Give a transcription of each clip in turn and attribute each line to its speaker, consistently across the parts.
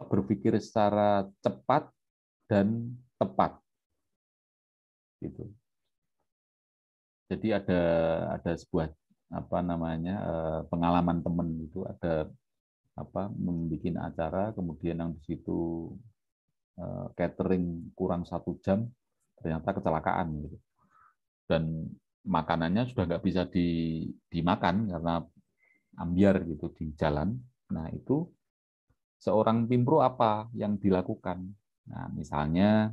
Speaker 1: berpikir secara cepat dan tepat. Gitu. Jadi ada sebuah pengalaman teman itu ada membuat acara, kemudian yang di situ catering kurang 1 jam, ternyata kecelakaan gitu. Dan makanannya sudah nggak bisa dimakan karena ambyar gitu di jalan. Nah itu seorang pimpro apa yang dilakukan? Nah misalnya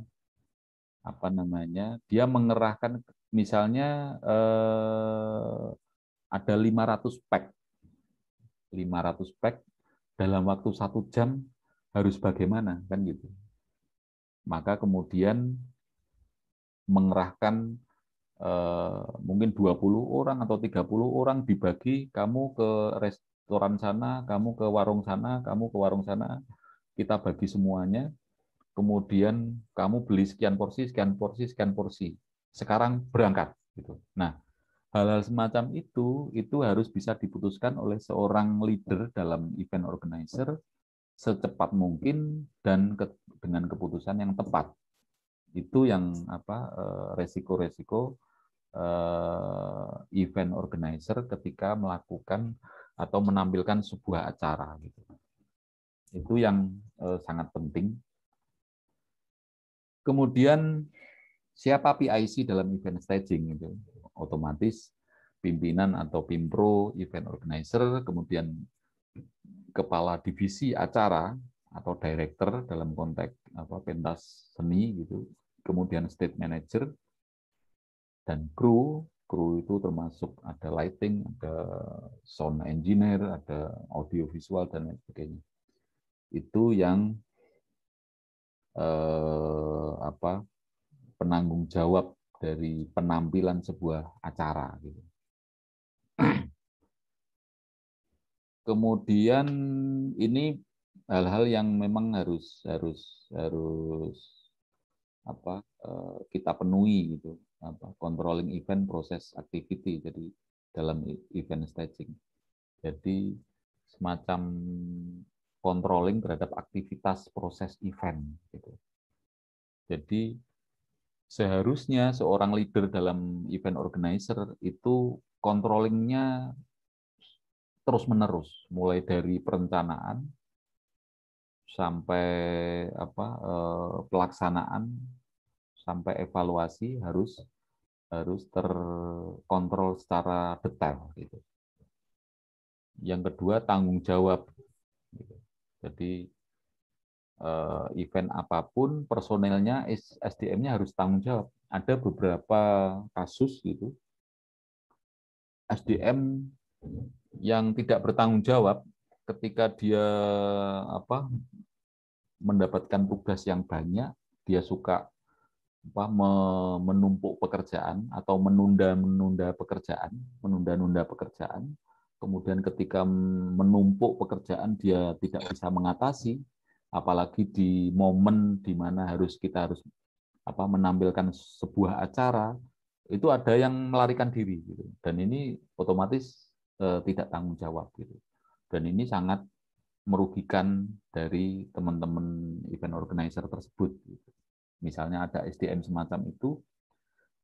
Speaker 1: dia mengerahkan misalnya ada 500 pack 500 pack dalam waktu 1 jam harus bagaimana kan gitu. Maka kemudian mengerahkan mungkin 20 orang atau 30 orang dibagi, kamu ke restoran sana, kamu ke warung sana, kamu ke warung sana, kita bagi semuanya, kemudian kamu beli sekian porsi, sekian porsi, sekian porsi. Sekarang berangkat gitu. Nah, hal-hal semacam itu harus bisa diputuskan oleh seorang leader dalam event organizer secepat mungkin dan dengan keputusan yang tepat. Itu yang resiko-resiko event organizer ketika melakukan atau menampilkan sebuah acara gitu. Itu yang sangat penting. Kemudian siapa PIC dalam event staging itu? Otomatis pimpinan atau pimpro event organizer, kemudian kepala divisi acara atau director dalam konteks pentas seni gitu. Kemudian stage manager dan kru itu termasuk ada lighting, ada sound engineer, ada audio visual dan lain sebagainya. Itu yang penanggung jawab dari penampilan sebuah acara gitu. Kemudian ini hal-hal yang memang harus kita penuhi gitu, controlling event process activity, jadi dalam event staging. Jadi semacam controlling terhadap aktivitas proses event gitu. Jadi seharusnya seorang leader dalam event organizer itu controllingnya terus-menerus, mulai dari perencanaan sampai pelaksanaan sampai evaluasi harus terkontrol secara detail gitu. Yang kedua tanggung jawab. Gitu. Jadi event apapun personelnya SDM-nya harus tanggung jawab. Ada beberapa kasus gitu SDM yang tidak bertanggung jawab ketika dia mendapatkan tugas yang banyak, dia suka menumpuk pekerjaan atau menunda-nunda pekerjaan. Kemudian ketika menumpuk pekerjaan dia tidak bisa mengatasi, apalagi di momen di mana kita harus menampilkan sebuah acara, itu ada yang melarikan diri gitu. Dan ini otomatis tidak tanggung jawab gitu. Dan ini sangat merugikan dari teman-teman event organizer tersebut. Misalnya ada SDM semacam itu,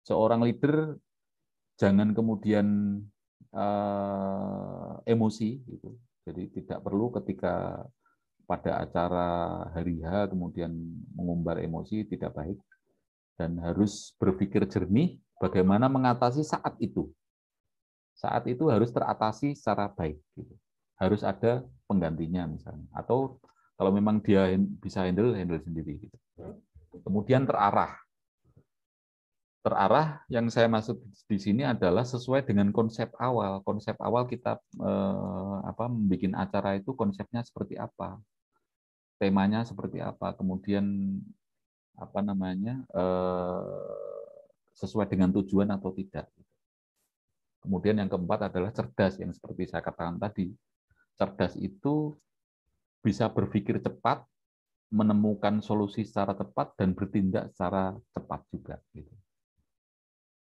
Speaker 1: seorang leader jangan kemudian emosi, gitu. Jadi tidak perlu ketika pada acara hari H kemudian mengumbar emosi, tidak baik, dan harus berpikir jernih bagaimana mengatasi saat itu. Saat itu harus teratasi secara baik. Gitu. Harus ada penggantinya misalnya, atau kalau memang dia bisa handle sendiri. Gitu. Kemudian terarah yang saya maksud di sini adalah sesuai dengan konsep awal. Konsep awal kita membuat acara itu konsepnya seperti apa, temanya seperti apa, kemudian sesuai dengan tujuan atau tidak. Kemudian yang keempat adalah cerdas, yang seperti saya katakan tadi. Cerdas itu bisa berpikir cepat, menemukan solusi secara tepat, dan bertindak secara cepat juga. Gitu.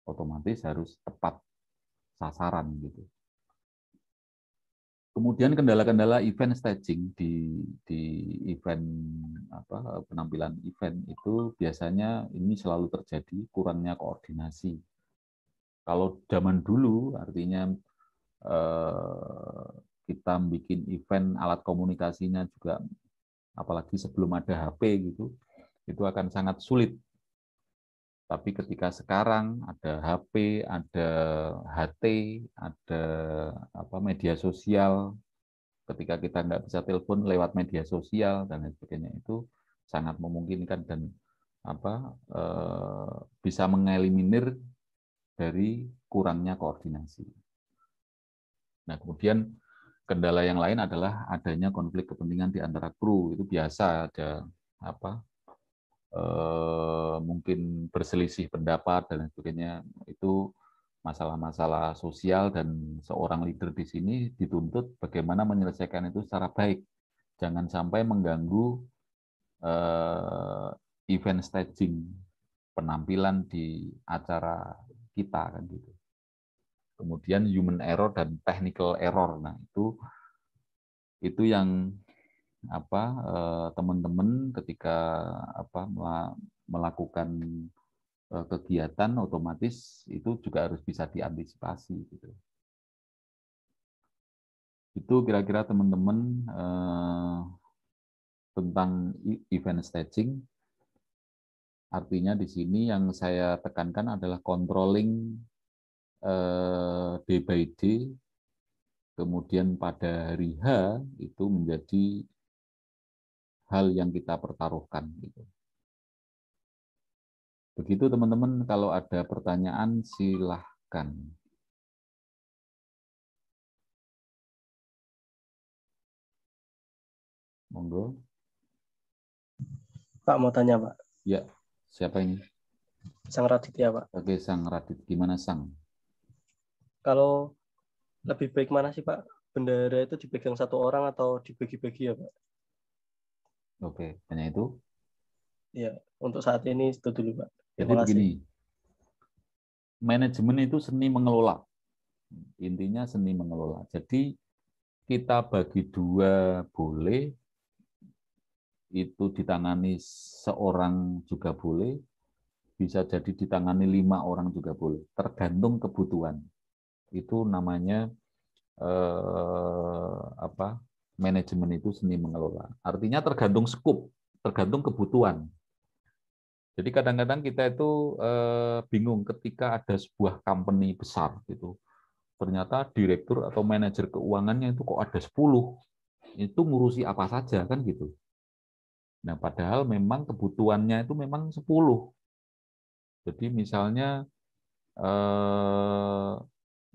Speaker 1: Otomatis harus tepat sasaran. Gitu. Kemudian kendala-kendala event staging di event penampilan event itu biasanya ini selalu terjadi kurangnya koordinasi. Kalau zaman dulu artinya kita bikin event alat komunikasinya juga apalagi sebelum ada HP gitu, itu akan sangat sulit. Tapi ketika sekarang ada HP, ada HT, ada media sosial, ketika kita nggak bisa telepon lewat media sosial dan lain sebagainya, itu sangat memungkinkan dan bisa mengeliminir dari kurangnya koordinasi. Nah, kemudian kendala yang lain adalah adanya konflik kepentingan di antara kru. Itu biasa ada mungkin berselisih pendapat dan lain sebagainya. Itu masalah-masalah sosial dan seorang leader di sini dituntut bagaimana menyelesaikan itu secara baik. Jangan sampai mengganggu event staging penampilan di acara kita kan gitu. Kemudian human error dan technical error. Nah, itu yang teman-teman ketika melakukan kegiatan otomatis itu juga harus bisa diantisipasi gitu. Itu kira-kira teman-teman tentang event staging. Artinya di sini yang saya tekankan adalah controlling day by day, kemudian pada hari H itu menjadi hal yang kita pertaruhkan. Gitu. Begitu teman-teman, kalau ada pertanyaan silahkan. Monggo.
Speaker 2: Pak mau tanya Pak.
Speaker 1: Ya, siapa ini?
Speaker 2: Sang Raditya Pak.
Speaker 1: Oke, Sang Radit. Gimana Sang?
Speaker 2: Kalau lebih baik mana sih Pak? Bendera itu dipegang satu orang atau dibagi-bagi ya Pak?
Speaker 1: Oke, hanya itu?
Speaker 2: Ya, untuk saat ini itu dulu Pak.
Speaker 1: Jadi begini, manajemen itu seni mengelola. Intinya seni mengelola. Jadi kita bagi dua boleh, itu ditangani seorang juga boleh, bisa jadi ditangani 5 orang juga boleh, tergantung kebutuhan. Itu namanya manajemen itu seni mengelola. Artinya tergantung scope, tergantung kebutuhan. Jadi kadang-kadang kita itu bingung ketika ada sebuah company besar gitu. Ternyata direktur atau manajer keuangannya itu kok ada 10. Itu ngurusi apa saja kan gitu. Nah, padahal memang kebutuhannya itu memang 10. Jadi misalnya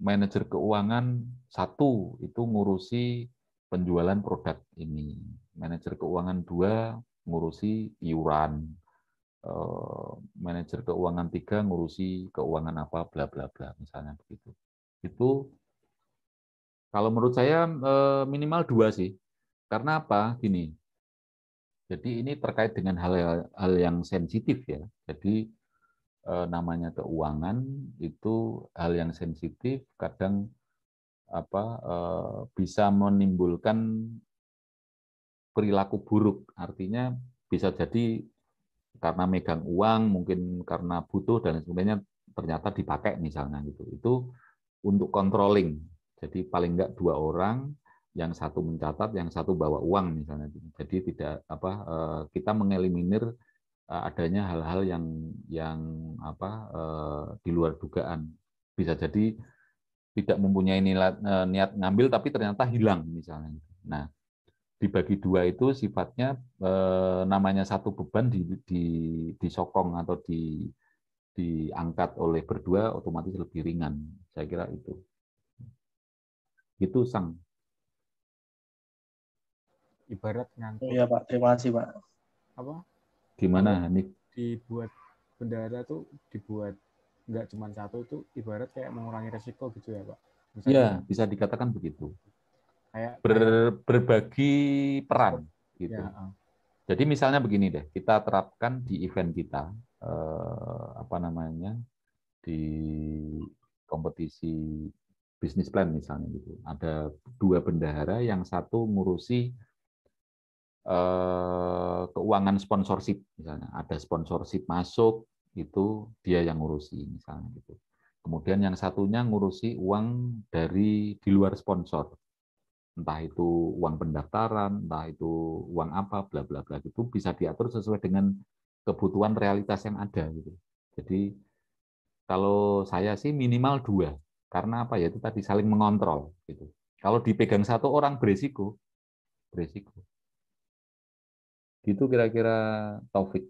Speaker 1: manajer keuangan 1 itu ngurusi penjualan produk ini. Manajer keuangan 2 ngurusi iuran. Manajer keuangan 3 ngurusi keuangan apa bla bla bla misalnya begitu. Itu kalau menurut saya minimal 2 sih. Karena apa? Gini. Jadi ini terkait dengan hal yang sensitif ya. Jadi namanya keuangan itu hal yang sensitif, kadang bisa menimbulkan perilaku buruk. Artinya bisa jadi karena megang uang, mungkin karena butuh dan sebagainya, ternyata dipakai misalnya gitu. Itu untuk controlling. Jadi paling enggak 2 orang, yang satu mencatat, yang satu bawa uang misalnya. Jadi tidak kita mengeliminir adanya hal-hal yang di luar dugaan. Bisa jadi tidak mempunyai niat ngambil tapi ternyata hilang misalnya. Nah, dibagi 2 itu sifatnya namanya satu beban disokong atau diangkat oleh berdua otomatis lebih ringan. Saya kira itu. Itu Sang.
Speaker 3: Ibarat ngangkut.
Speaker 2: Iya Pak, terima kasih Pak.
Speaker 3: Apa?
Speaker 1: Gimana Hanif?
Speaker 3: Dibuat bendera tuh dibuat nggak cuma satu itu ibarat kayak mengurangi resiko gitu ya Pak. Misalnya,
Speaker 1: ya, bisa dikatakan begitu.
Speaker 3: Kayak
Speaker 1: berbagi peran gitu.
Speaker 3: Ya,
Speaker 1: Jadi misalnya begini deh, kita terapkan di event kita di kompetisi bisnis plan misalnya gitu. Ada 2 bendahara, yang satu ngurusi keuangan sponsorship misalnya. Ada sponsorship masuk, itu dia yang ngurusi misalnya gitu. Kemudian yang satunya ngurusi uang dari di luar sponsor. Entah itu uang pendaftaran, entah itu uang apa, bla bla bla, itu bisa diatur sesuai dengan kebutuhan realitas yang ada gitu. Jadi kalau saya sih minimal 2, karena apa ya, itu tadi saling mengontrol gitu. Kalau dipegang satu orang beresiko, beresiko. Gitu kira-kira Taufik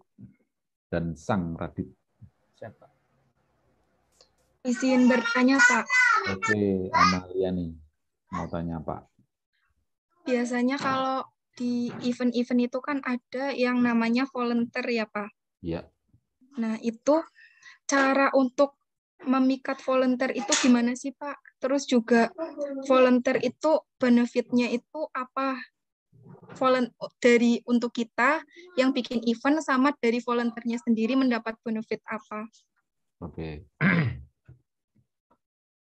Speaker 1: dan Sang Radit.
Speaker 3: Siapa?
Speaker 4: Izin bertanya, Pak.
Speaker 1: Oke, Amalia nih mau tanya Pak.
Speaker 4: Biasanya kalau di event-event itu kan ada yang namanya volunteer ya, Pak.
Speaker 1: Iya.
Speaker 4: Nah, itu cara untuk memikat volunteer itu gimana sih, Pak? Terus juga volunteer itu benefitnya itu apa? Dari untuk kita yang bikin event sama dari volunteernya sendiri mendapat benefit apa?
Speaker 1: Oke.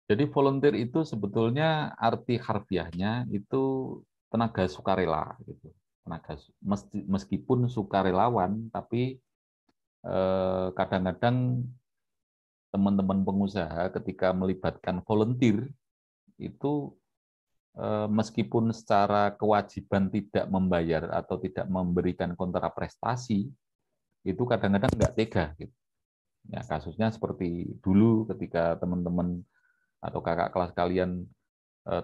Speaker 1: Jadi volunteer itu sebetulnya arti harfiahnya itu tenaga sukarela gitu. Meskipun sukarelawan, tapi kadang-kadang teman-teman pengusaha ketika melibatkan volunteer itu meskipun secara kewajiban tidak membayar atau tidak memberikan kontraprestasi, itu kadang-kadang nggak tega gitu. Ya, kasusnya seperti dulu ketika teman-teman atau kakak kelas kalian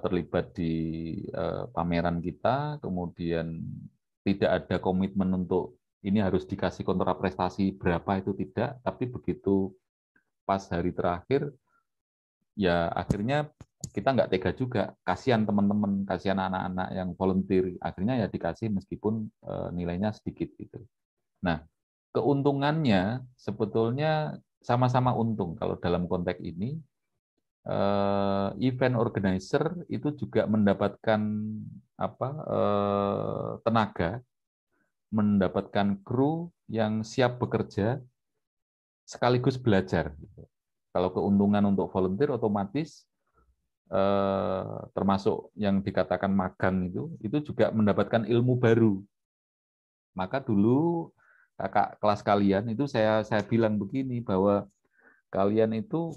Speaker 1: terlibat di pameran kita, kemudian tidak ada komitmen untuk ini harus dikasih kontraprestasi berapa, itu tidak, tapi begitu pas hari terakhir, ya akhirnya kita nggak tega juga, kasihan teman-teman, kasihan anak-anak yang volunteer, akhirnya ya dikasih meskipun nilainya sedikit gitu. Nah, keuntungannya sebetulnya sama-sama untung kalau dalam konteks ini. Event organizer itu juga mendapatkan tenaga, mendapatkan kru yang siap bekerja sekaligus belajar. Kalau keuntungan untuk volunteer otomatis termasuk yang dikatakan magang itu juga mendapatkan ilmu baru. Maka dulu kakak kelas kalian itu saya bilang begini, bahwa kalian itu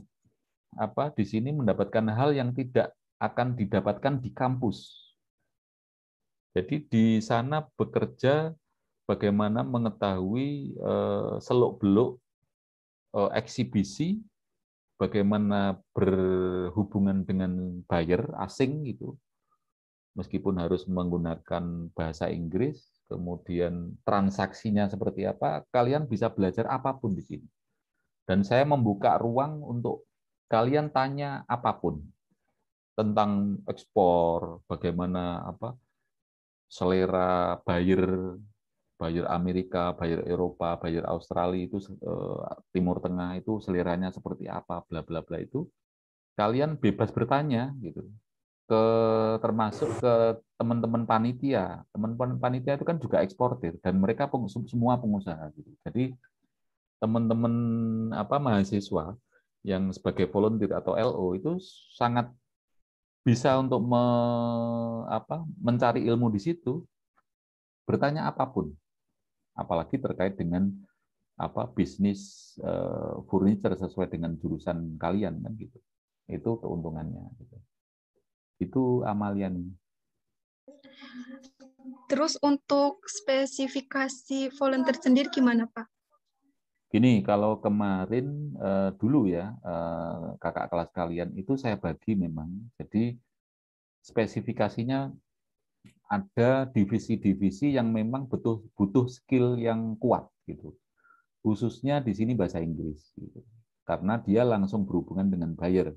Speaker 1: di sini mendapatkan hal yang tidak akan didapatkan di kampus. Jadi di sana bekerja bagaimana mengetahui seluk-beluk eksibisi, bagaimana berhubungan dengan buyer asing gitu, meskipun harus menggunakan bahasa Inggris, kemudian transaksinya seperti apa, kalian bisa belajar apapun di sini. Dan saya membuka ruang untuk kalian tanya apapun tentang ekspor, bagaimana selera buyer Amerika, buyer Eropa, buyer Australia itu Timur Tengah itu seleranya seperti apa, bla bla bla, itu kalian bebas bertanya gitu. Termasuk ke teman-teman panitia. Teman-teman panitia itu kan juga eksportir dan mereka semua pengusaha gitu. Jadi teman-teman mahasiswa yang sebagai volunteer atau LO itu sangat bisa untuk mencari ilmu di situ, bertanya apapun, apalagi terkait dengan bisnis furniture sesuai dengan jurusan kalian kan gitu. Itu keuntungannya. Gitu. Itu Amalia nih.
Speaker 4: Terus untuk spesifikasi volunteer sendiri gimana, Pak?
Speaker 1: Gini, kalau kemarin dulu ya kakak kelas kalian itu saya bagi memang. Jadi spesifikasinya ada divisi-divisi yang memang butuh skill yang kuat gitu. Khususnya di sini bahasa Inggris gitu. Karena dia langsung berhubungan dengan buyer.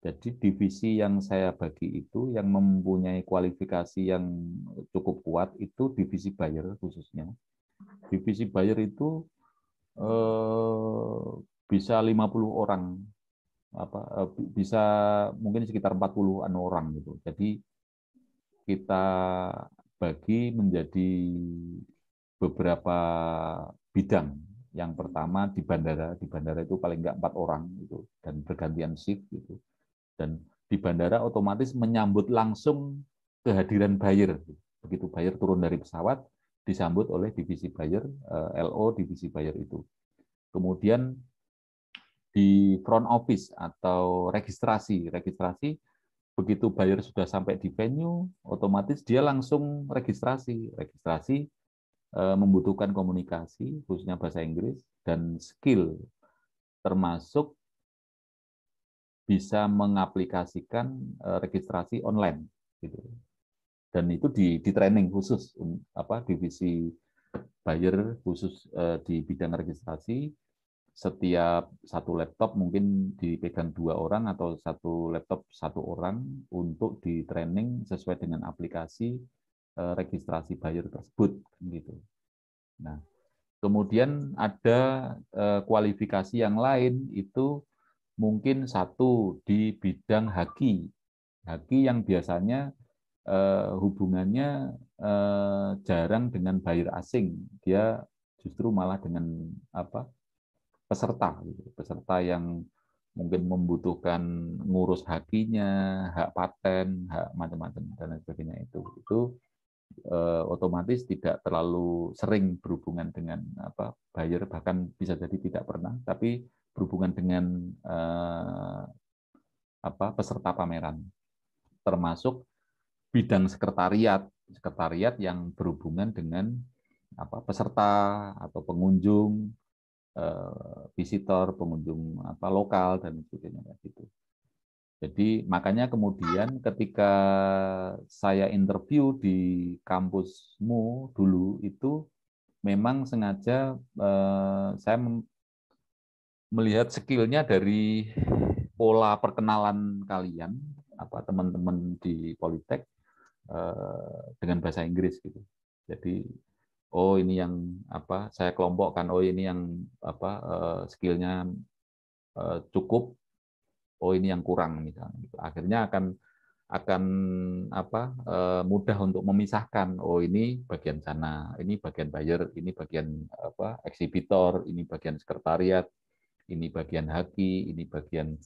Speaker 1: Jadi divisi yang saya bagi itu yang mempunyai kualifikasi yang cukup kuat itu divisi buyer khususnya. Divisi buyer itu bisa 50 orang, bisa mungkin sekitar 40-an orang gitu. Jadi kita bagi menjadi beberapa bidang. Yang pertama di bandara itu paling nggak 4 orang gitu, dan bergantian shift gitu. Dan di bandara otomatis menyambut langsung kehadiran buyer. Begitu buyer turun dari pesawat, disambut oleh divisi buyer, LO divisi buyer itu. Kemudian di front office atau registrasi begitu buyer sudah sampai di venue, otomatis dia langsung registrasi. Registrasi membutuhkan komunikasi, khususnya bahasa Inggris, dan skill, termasuk bisa mengaplikasikan registrasi online. Gitu. Dan itu di training khusus, divisi buyer khusus di bidang registrasi. Setiap satu laptop mungkin dipegang 2 orang atau satu laptop 1 orang untuk di training sesuai dengan aplikasi registrasi buyer tersebut gitu. Nah, kemudian ada kualifikasi yang lain itu mungkin satu di bidang haki yang biasanya hubungannya jarang dengan buyer asing, dia justru malah dengan peserta yang mungkin membutuhkan ngurus hakinya, hak paten, hak macam-macam dan lain sebagainya itu otomatis tidak terlalu sering berhubungan dengan buyer, bahkan bisa jadi tidak pernah, tapi berhubungan dengan peserta pameran, termasuk bidang sekretariat yang berhubungan dengan peserta atau pengunjung, visitor, pengunjung lokal dan sebagainya gitu. Jadi makanya kemudian ketika saya interview di kampusmu dulu itu memang sengaja saya melihat skillnya dari pola perkenalan kalian, teman-teman di Politek dengan bahasa Inggris gitu. Jadi oh ini yang saya kelompokkan, oh ini yang skillnya cukup, oh ini yang kurang misalnya. Akhirnya akan mudah untuk memisahkan, oh ini bagian sana, ini bagian buyer, ini bagian eksibitor, ini bagian sekretariat, ini bagian haki, ini bagian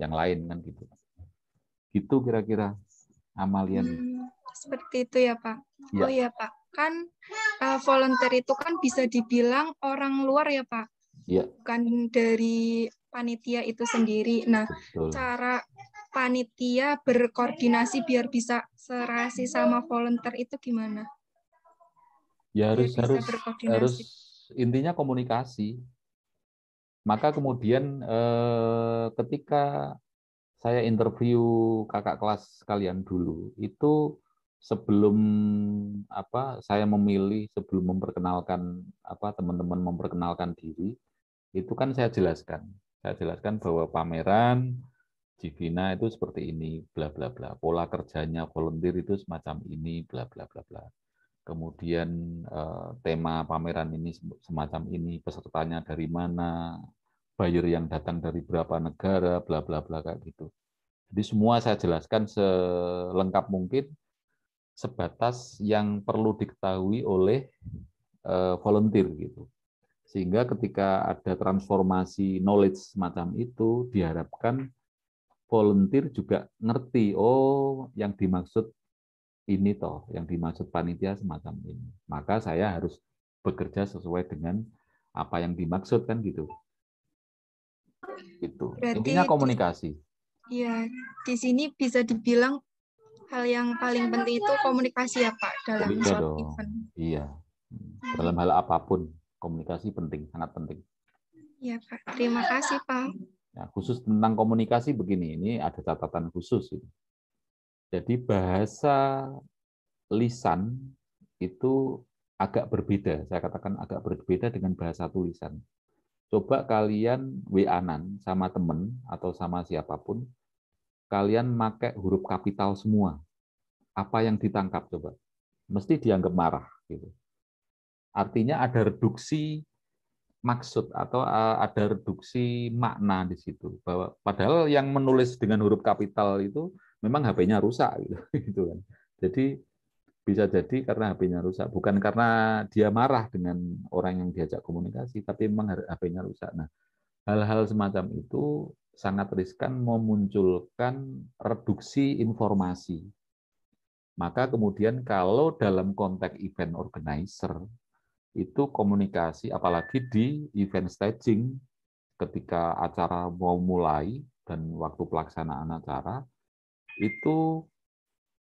Speaker 1: yang lain kan gitu. Gitu kira-kira Amalia.
Speaker 4: Seperti itu ya Pak.
Speaker 1: Ya.
Speaker 4: Oh ya Pak, kan volunteer itu kan bisa dibilang orang luar ya Pak.
Speaker 1: Ya.
Speaker 4: Bukan dari panitia itu sendiri. Nah,
Speaker 1: Betul.
Speaker 4: cara panitia berkoordinasi biar bisa serasi sama volunteer itu gimana?
Speaker 1: Ya
Speaker 4: harus
Speaker 1: intinya komunikasi. Maka kemudian ketika saya interview kakak kelas kalian dulu, itu sebelum saya memilih, sebelum memperkenalkan teman-teman memperkenalkan diri, itu kan saya jelaskan bahwa pameran Jivina itu seperti ini, bla bla bla. Pola kerjanya volunteer itu semacam ini, bla bla bla bla. Kemudian tema pameran ini semacam ini, pesertanya dari mana, buyer yang datang dari berapa negara, bla bla bla kayak gitu. Jadi semua saya jelaskan selengkap mungkin, sebatas yang perlu diketahui oleh volunteer gitu. Sehingga ketika ada transformasi knowledge semacam itu, diharapkan volunteer juga ngerti, oh yang dimaksud ini toh, yang dimaksud panitia semacam ini. Maka saya harus bekerja sesuai dengan apa yang dimaksud kan gitu. Gitu. Intinya komunikasi.
Speaker 4: Iya, di sini bisa dibilang hal yang paling penting itu komunikasi ya Pak dalam suatu event.
Speaker 1: Iya. Dalam hal apapun komunikasi penting, sangat penting.
Speaker 4: Iya Pak, terima kasih Pak.
Speaker 1: Nah, khusus tentang komunikasi begini, ini ada catatan khusus. Jadi bahasa lisan itu agak berbeda, saya katakan agak berbeda dengan bahasa tulisan. Coba kalian WA-an sama temen atau sama siapapun, kalian pakai huruf kapital semua. Apa yang ditangkap coba? Mesti dianggap marah gitu. Artinya ada reduksi maksud atau ada reduksi makna di situ, bahwa padahal yang menulis dengan huruf kapital itu memang HP-nya rusak gitu kan. Jadi bisa jadi karena HP-nya rusak, bukan karena dia marah dengan orang yang diajak komunikasi, tapi memang HP-nya rusak. Nah, hal-hal semacam itu sangat riskan memunculkan reduksi informasi. Maka kemudian kalau dalam konteks event organizer, itu komunikasi, apalagi di event staging, ketika acara mau mulai dan waktu pelaksanaan acara, itu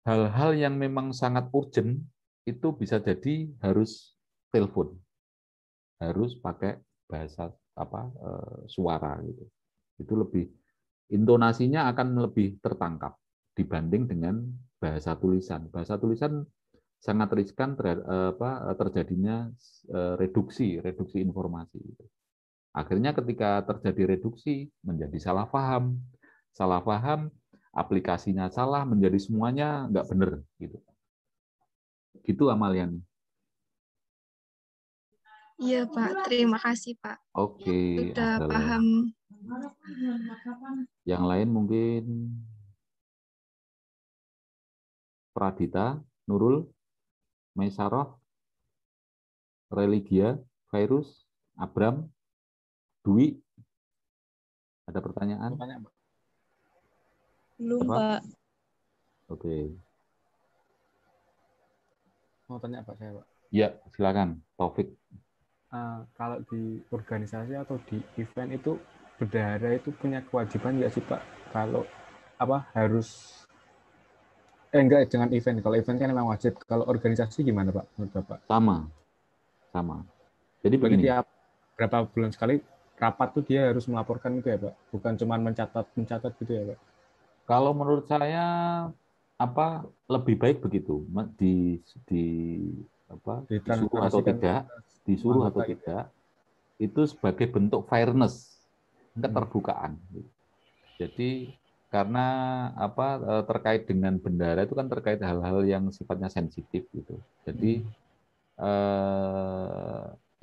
Speaker 1: hal-hal yang memang sangat urgent, itu bisa jadi harus telepon, harus pakai bahasa suara gitu. Itu lebih, intonasinya akan lebih tertangkap dibanding dengan bahasa tulisan. Bahasa tulisan sangat riskan terjadinya reduksi informasi. Akhirnya ketika terjadi reduksi menjadi salah paham, aplikasinya salah, menjadi semuanya nggak benar gitu. Gitu Amalian.
Speaker 4: Iya Pak, terima kasih Pak.
Speaker 1: Oke,
Speaker 4: Sudah
Speaker 1: ada
Speaker 4: paham.
Speaker 1: yang lain mungkin Pradita, Nurul, Maisaroh, Religia, Virus, Abram, Dwi. Ada pertanyaan?
Speaker 5: Belum,
Speaker 1: Apa?
Speaker 5: Pak.
Speaker 1: Oke.
Speaker 3: Mau tanya Pak saya, Pak.
Speaker 1: Ya, silakan, Taufik.
Speaker 3: Kalau di organisasi atau di event itu bendahara itu punya kewajiban nggak sih Pak? Kalau harus enggak, jangan event. Kalau event kan memang wajib. Kalau organisasi gimana Pak menurut Bapak?
Speaker 1: Sama. Jadi
Speaker 3: Berarti
Speaker 1: begini.
Speaker 3: tiap berapa bulan sekali rapat tuh dia harus melaporkan gitu ya Pak? Bukan cuma mencatat gitu ya Pak?
Speaker 1: Kalau menurut saya lebih baik begitu disuruh atau tidak itu sebagai bentuk fairness, keterbukaan. Jadi karena terkait dengan bendahara itu kan terkait hal-hal yang sifatnya sensitif gitu. Jadi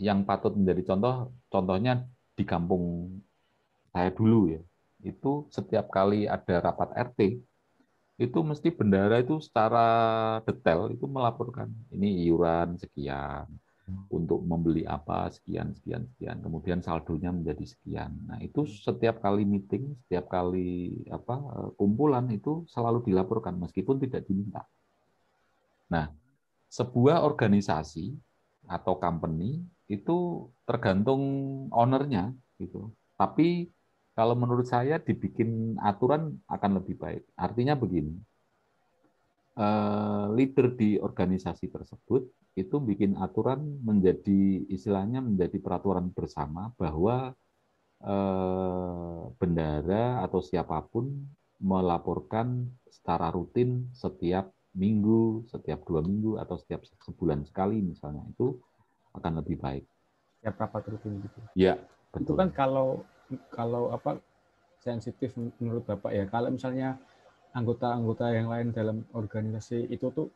Speaker 1: yang patut menjadi contohnya di kampung saya dulu ya, itu setiap kali ada rapat RT itu mesti bendahara itu secara detail itu melaporkan ini iuran sekian, untuk membeli apa sekian, kemudian saldonya menjadi sekian. Nah itu setiap kali meeting, setiap kali kumpulan itu selalu dilaporkan meskipun tidak diminta. Nah sebuah organisasi atau company itu tergantung ownernya gitu. Tapi kalau menurut saya dibikin aturan akan lebih baik. Artinya begini, leader di organisasi tersebut itu bikin aturan menjadi peraturan bersama bahwa bendahara atau siapapun melaporkan secara rutin setiap minggu, setiap 2 minggu, atau setiap sebulan sekali misalnya, itu akan lebih baik.
Speaker 3: Setiap rapat rutin gitu.
Speaker 1: Ya,
Speaker 3: betul. Itu kan kalau sensitif menurut Bapak ya. Kalau misalnya anggota-anggota yang lain dalam organisasi itu tuh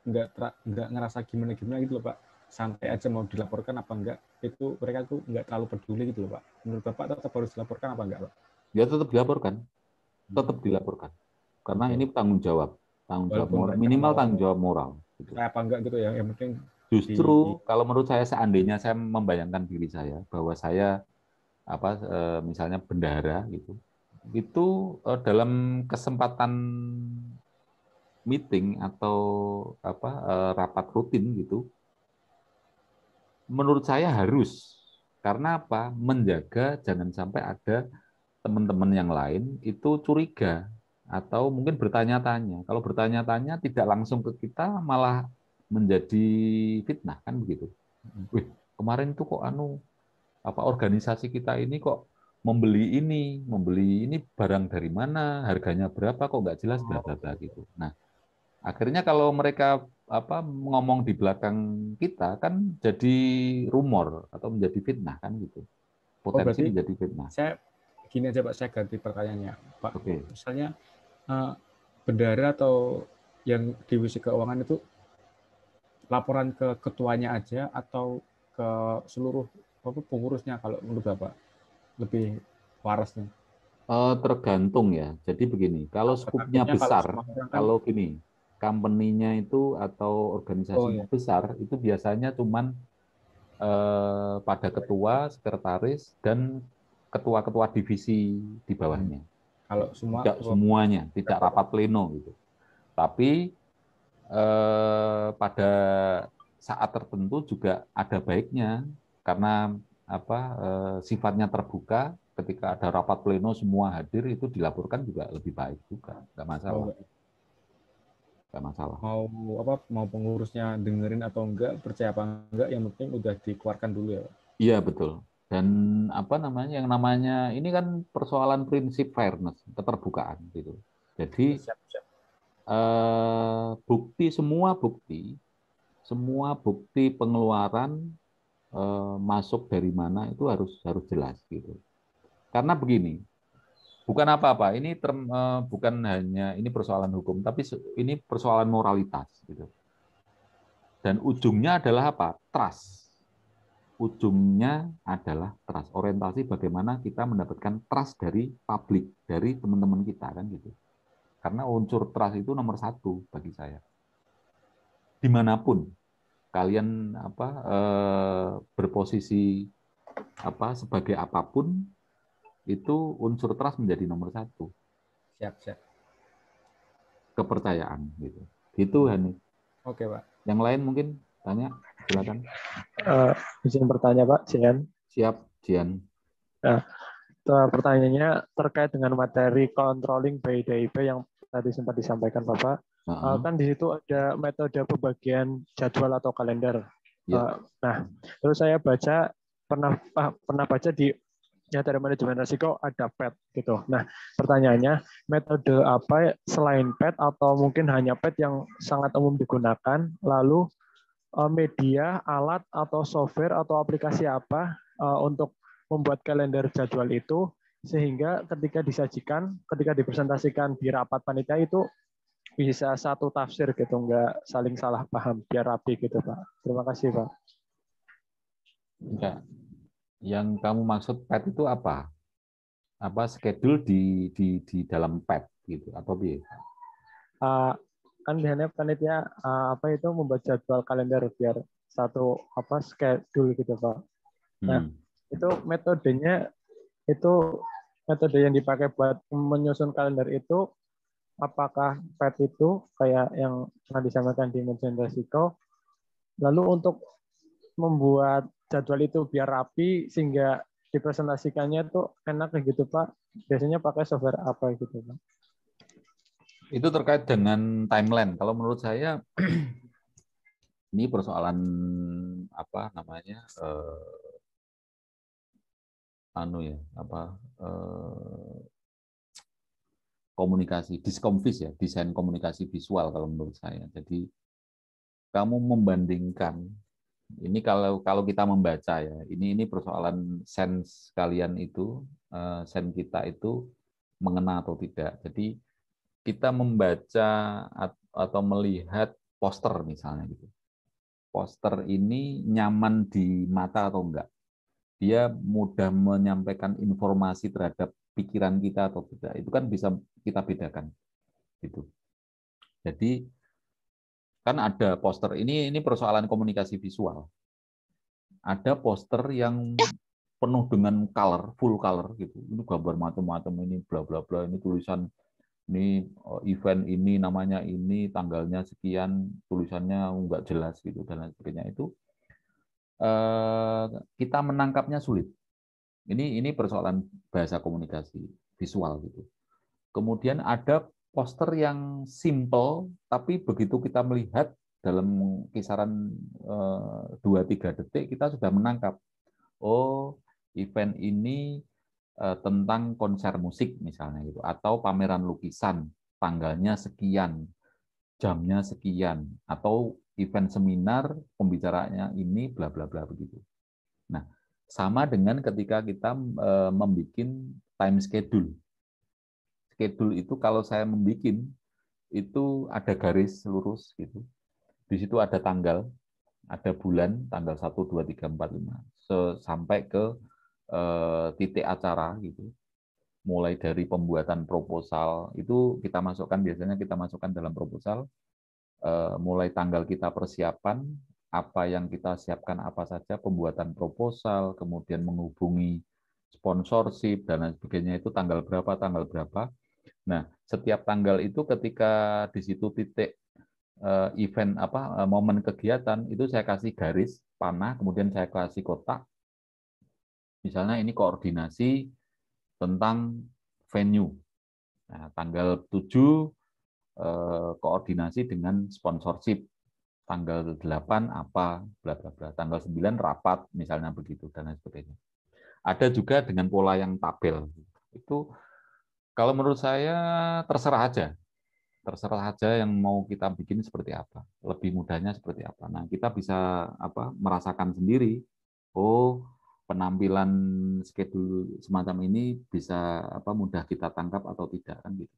Speaker 3: nggak ngerasa gimana-gimana gitu loh Pak. Santai aja mau dilaporkan apa enggak, itu mereka tuh nggak terlalu peduli gitu loh Pak. Menurut Bapak tetap harus dilaporkan apa enggak Pak?
Speaker 1: Ya tetap dilaporkan. Karena ini tanggung jawab moral, minimal tanggung jawab moral.
Speaker 3: Gitu. Apa enggak gitu ya, yang penting
Speaker 1: justru kalau menurut saya, seandainya saya membayangkan diri saya bahwa saya misalnya bendahara gitu, itu dalam kesempatan meeting atau rapat rutin gitu, menurut saya harus, karena menjaga jangan sampai ada teman-teman yang lain itu curiga atau mungkin bertanya-tanya. Kalau bertanya-tanya tidak langsung ke kita malah menjadi fitnah kan begitu. Wih, kemarin tuh kok organisasi kita ini kok membeli ini barang dari mana, harganya berapa, kok nggak jelas bla bla bla gitu. Nah, akhirnya kalau mereka ngomong di belakang kita kan jadi rumor atau menjadi fitnah kan gitu. Potensi menjadi fitnah.
Speaker 3: Saya gini aja Pak, saya ganti pertanyaannya Pak.
Speaker 1: Oke.
Speaker 3: Misalnya bendahara atau yang divisi keuangan itu laporan ke ketuanya aja atau ke seluruh pengurusnya kalau menurut Bapak lebih warasnya?
Speaker 1: Tergantung ya. Jadi begini, kalau skupnya besar, kalau gini, company-nya itu atau organisasinya besar, itu biasanya cuman pada ketua, sekretaris, dan ketua-ketua divisi di bawahnya.
Speaker 3: Kalau semua
Speaker 1: Tidak semuanya, tidak rapat pleno gitu. Tapi pada saat tertentu juga ada baiknya karena sifatnya terbuka. Ketika ada rapat pleno semua hadir itu dilaporkan juga lebih baik juga, nggak masalah. Nggak masalah.
Speaker 3: Mau pengurusnya dengerin atau enggak, percaya apa enggak, yang penting udah dikeluarkan dulu ya, Pak.
Speaker 1: Iya betul. Dan yang namanya ini kan persoalan prinsip fairness, keterbukaan gitu. Jadi semua bukti pengeluaran masuk dari mana itu harus jelas gitu. Karena begini, bukan apa-apa, ini bukan hanya ini persoalan hukum, tapi ini persoalan moralitas gitu. Dan ujungnya adalah apa? Trust. Ujungnya adalah trust. Orientasi bagaimana kita mendapatkan trust dari publik, dari teman-teman kita kan gitu. Karena unsur trust itu nomor satu bagi saya. Dimanapun kalian berposisi sebagai apapun, itu unsur trust menjadi nomor satu.
Speaker 3: Siap.
Speaker 1: Kepercayaan gitu. Gitu Hani.
Speaker 3: Oke, Pak.
Speaker 1: Yang lain mungkin tanya, silakan.
Speaker 2: Izin bertanya Pak, Jian.
Speaker 1: Siap, Jian.
Speaker 2: Nah, pertanyaannya terkait dengan materi controlling by DIP yang tadi sempat disampaikan Bapak. Kan di situ ada metode pembagian jadwal atau kalender.
Speaker 1: Ya.
Speaker 2: Nah, terus saya pernah baca di dari manajemen risiko ada PET gitu. Nah, pertanyaannya metode apa selain PET atau mungkin hanya PET yang sangat umum digunakan? Lalu media, alat atau software atau aplikasi apa untuk membuat kalender jadwal itu sehingga ketika dipresentasikan di rapat panitia itu bisa satu tafsir gitu, nggak saling salah paham, biar rapi gitu Pak. Terima kasih Pak.
Speaker 1: Enggak. Yang kamu maksud PET itu apa? Apa schedule di dalam PET gitu atau bi?
Speaker 2: Kan biasanya panitia itu membuat jadwal kalender biar satu schedule gitu Pak. Nah, itu metode yang dipakai buat menyusun kalender itu apakah PET itu kayak yang pernah disampaikan di manajemen risiko? Lalu untuk membuat jadwal itu biar rapi sehingga dipresentasikannya tuh enak gitu Pak. Biasanya pakai software apa gitu Pak?
Speaker 1: Itu terkait dengan timeline. Kalau menurut saya ini persoalan komunikasi, diskomvis ya, desain komunikasi visual kalau menurut saya. Jadi kamu membandingkan ini kalau kita membaca ya, ini persoalan sense kalian itu, sense kita itu mengena atau tidak. Jadi kita membaca atau melihat poster misalnya gitu. Poster ini nyaman di mata atau enggak? Dia mudah menyampaikan informasi terhadap pikiran kita atau tidak? Itu kan bisa kita bedakan. Gitu. Jadi kan ada poster ini persoalan komunikasi visual. Ada poster yang penuh dengan color, full color gitu. Ini gambar macam-macam, ini bla bla bla, ini tulisan ini event ini namanya ini tanggalnya sekian, tulisannya nggak jelas gitu dan lain sebagainya. Itu kita menangkapnya sulit. Ini persoalan bahasa komunikasi visual gitu. Kemudian ada poster yang simple, tapi begitu kita melihat dalam kisaran 2-3 detik kita sudah menangkap. Oh, event ini tentang konser musik misalnya gitu, atau pameran lukisan, tanggalnya sekian, jamnya sekian, atau event seminar pembicaranya ini bla bla bla begitu. Nah, sama dengan ketika kita membuat time schedule. Schedule itu kalau saya membuat itu ada garis lurus gitu. Di situ ada tanggal, ada bulan, tanggal 1 2 3 4 5 sampai ke titik acara gitu. Mulai dari pembuatan proposal itu biasanya kita masukkan dalam proposal, mulai tanggal kita persiapan, apa yang kita siapkan apa saja, pembuatan proposal, kemudian menghubungi sponsorship dan lain sebagainya itu tanggal berapa. Nah, setiap tanggal itu ketika di situ titik event momen kegiatan itu saya kasih garis panah, kemudian saya kasih kotak. Misalnya ini koordinasi tentang venue. Nah, tanggal 7 koordinasi dengan sponsorship. Tanggal 8 apa, bla bla bla. Tanggal 9 rapat, misalnya begitu, dan lain sebagainya. Ada juga dengan pola yang tabel. Itu kalau menurut saya terserah aja. Terserah aja yang mau kita bikin seperti apa. Lebih mudahnya seperti apa. Nah, kita bisa merasakan sendiri. Oh, penampilan schedule semacam ini bisa mudah kita tangkap atau tidak kan gitu.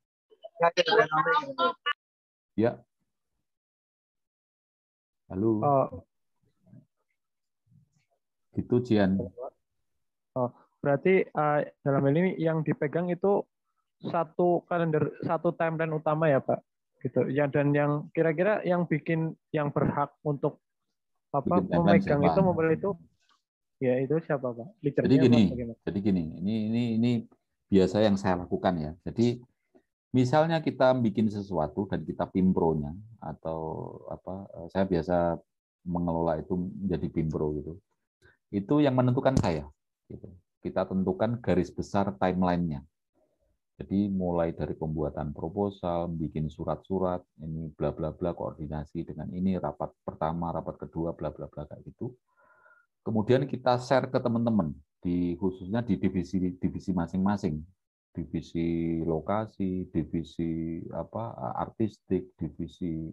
Speaker 1: Ya. Halo. Gitu, Jian.
Speaker 2: Berarti dalam hal ini yang dipegang itu satu kalender, satu timeline utama ya, Pak. Gitu. Ya, dan yang kira-kira yang bikin, yang berhak untuk memegang itu, memilih itu, ya itu siapa, Pak? Leadernya
Speaker 1: Jadi gini, ini biasa yang saya lakukan ya. Jadi misalnya kita bikin sesuatu dan kita pimpronya atau saya biasa mengelola itu menjadi pimpro gitu. Itu yang menentukan saya. Gitu. Kita tentukan garis besar timeline-nya. Jadi mulai dari pembuatan proposal, bikin surat-surat, ini bla bla bla, koordinasi dengan ini, rapat pertama, rapat kedua, bla bla bla kayak gitu. Kemudian kita share ke teman-teman, khususnya di divisi masing-masing, divisi lokasi, divisi artistik, divisi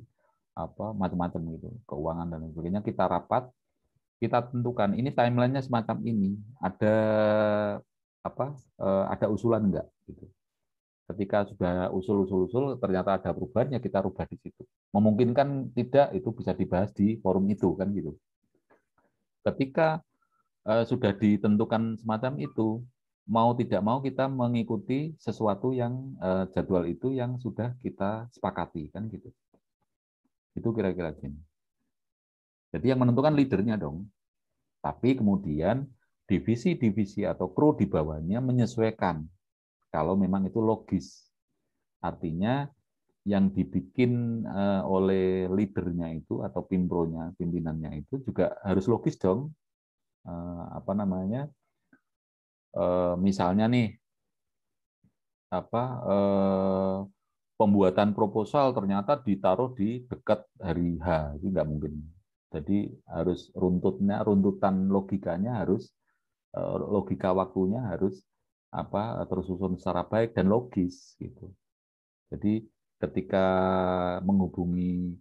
Speaker 1: macam-macam gitu, keuangan dan sebagainya. Kita rapat, kita tentukan ini timelinenya semacam ini, ada usulan enggak gitu. Ketika sudah usul ternyata ada perubahan, ya kita rubah di situ. Memungkinkan tidak, itu bisa dibahas di forum itu kan gitu. Ketika sudah ditentukan semacam itu, mau tidak mau kita mengikuti sesuatu yang jadwal itu yang sudah kita sepakati kan gitu. Itu kira-kira gini. Jadi yang menentukan leadernya dong. Tapi kemudian divisi-divisi atau kru di bawahnya menyesuaikan kalau memang itu logis. Artinya yang dibikin oleh leadernya itu atau pimpinannya itu juga harus logis dong. Misalnya nih pembuatan proposal ternyata ditaruh di dekat hari H, itu nggak mungkin. Jadi harus runtutan logikanya harus logika waktunya harus tersusun secara baik dan logis gitu. Jadi ketika menghubungi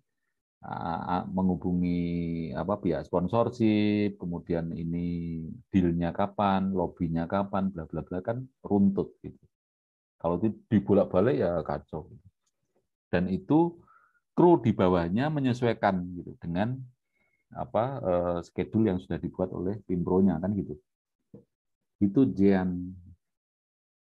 Speaker 1: pihak sponsorship, kemudian ini deal-nya kapan, lobby-nya kapan, bla bla bla kan runtut gitu. Kalau dibolak-balik ya kacau. Dan itu kru di bawahnya menyesuaikan gitu dengan schedule yang sudah dibuat oleh Pimpro-nya kan gitu. Itu Jian.